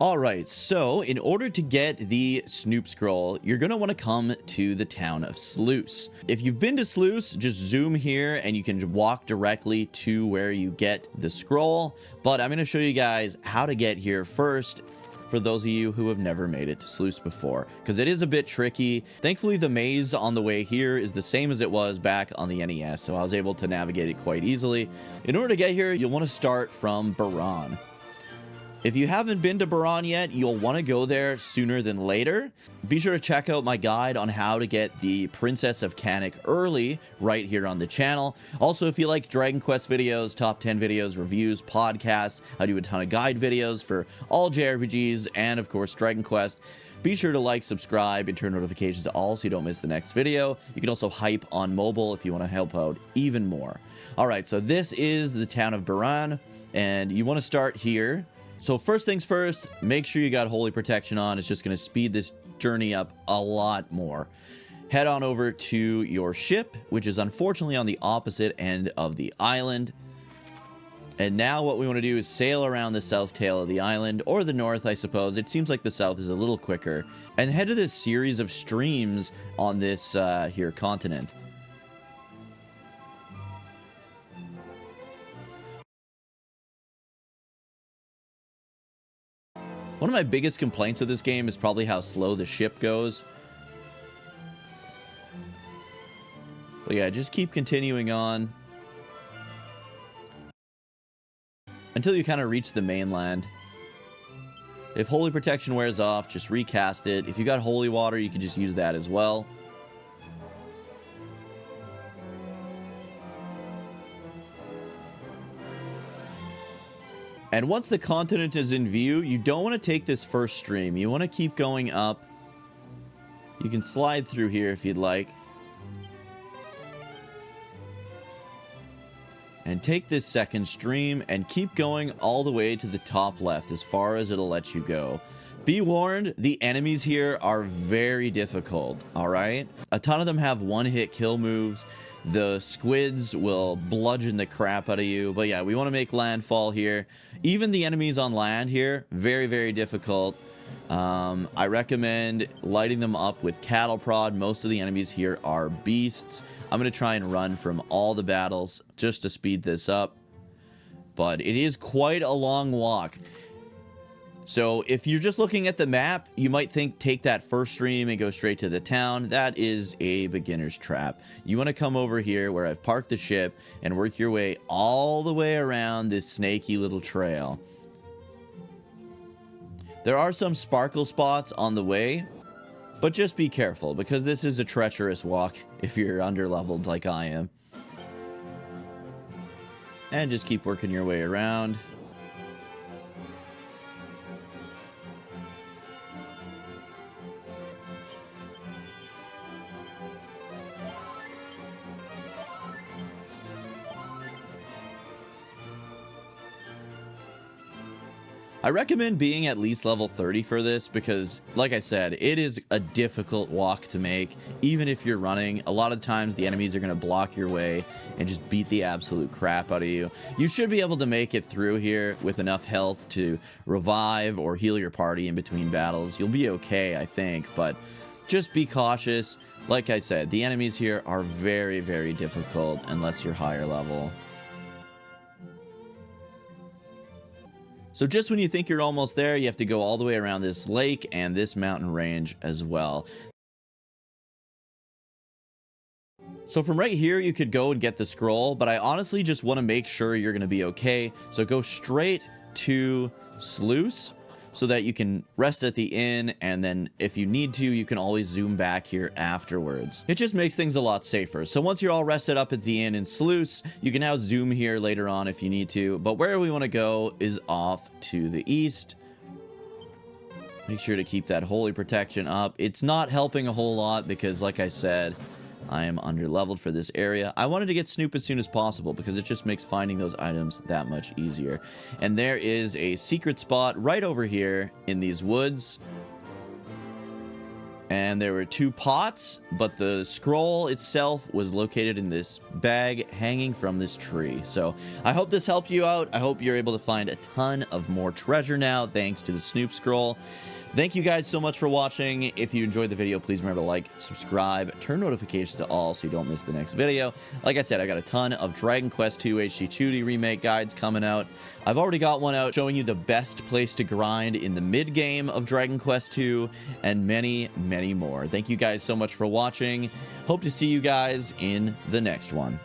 Alright, so in order to get the Snoop Scroll, you're going to want to come to the town of Slewse. If you've been to Slewse, just zoom here and you can walk directly to where you get the scroll. But I'm going to show you guys how to get here first, for those of you who have never made it to Slewse before, because it is a bit tricky. Thankfully, the maze on the way here is the same as it was back on the NES, so I was able to navigate it quite easily. In order to get here, you'll want to start from Beran. If you haven't been to Beran yet, you'll want to go there sooner than later. Be sure to check out my guide on how to get the Princess of Canic early right here on the channel. Also, if you like Dragon Quest videos, top 10 videos, reviews, podcasts, I do a ton of guide videos for all JRPGs and, of course, Dragon Quest. Be sure to like, subscribe, and turn notifications to all so you don't miss the next video. You can also hype on mobile if you want to help out even more. All right, so this is the town of Beran, and you want to start here. So first things first, make sure you got Holy Protection on. It's just going to speed this journey up a lot more. Head on over to your ship, which is unfortunately on the opposite end of the island. And now what we want to do is sail around the south tail of the island, or the north, I suppose. It seems like the south is a little quicker. And head to this series of streams on this here continent. One of my biggest complaints with this game is probably how slow the ship goes. But yeah, just keep continuing on until you kind of reach the mainland. If Holy Protection wears off, just recast it. If you got Holy Water, you can just use that as well. And once the continent is in view, you don't want to take this first stream. You want to keep going up. You can slide through here if you'd like. And take this second stream and keep going all the way to the top left as far as it'll let you go. Be warned, the enemies here are very difficult, alright? A ton of them have one-hit kill moves. The squids will bludgeon the crap out of you. But yeah, we want to make landfall here. Even the enemies on land here, very, very difficult. I recommend lighting them up with cattle prod. Most of the enemies here are beasts. I'm going to try and run from all the battles just to speed this up. But it is quite a long walk. So if you're just looking at the map, you might think take that first stream and go straight to the town. That is a beginner's trap. You want to come over here where I've parked the ship and work your way all the way around this snaky little trail. There are some sparkle spots on the way, but just be careful because this is a treacherous walk if you're underleveled like I am. And just keep working your way around. I recommend being at least level 30 for this because, like I said, it is a difficult walk to make. Even if you're running, a lot of times the enemies are going to block your way and just beat the absolute crap out of you. You should be able to make it through here with enough health to revive or heal your party in between battles. You'll be okay, I think, but just be cautious. Like I said, the enemies here are very, very difficult unless you're higher level. So just when you think you're almost there, you have to go all the way around this lake and this mountain range as well. So from right here, you could go and get the scroll, but I honestly just want to make sure you're going to be okay. So go straight to Slewse so that you can rest at the inn, and then if you need to, you can always zoom back here afterwards. It just makes things a lot safer. So once you're all rested up at the inn in Slewse, you can now zoom here later on if you need to, but where we want to go is off to the east. Make sure to keep that Holy Protection up. It's not helping a whole lot because, like I said, I am underleveled for this area. I wanted to get Snoop as soon as possible because it just makes finding those items that much easier. And there is a secret spot right over here in these woods. And there were 2 pots, but the scroll itself was located in this bag hanging from this tree. So I hope this helped you out. I hope you're able to find a ton of more treasure now, thanks to the Snoop Scroll. Thank you guys so much for watching. If you enjoyed the video, please remember to like, subscribe, turn notifications to all so you don't miss the next video. Like I said, I got a ton of Dragon Quest II HD2D remake guides coming out. I've already got one out showing you the best place to grind in the mid game of Dragon Quest II, and many, many more. Thank you guys so much for watching. Hope to see you guys in the next one.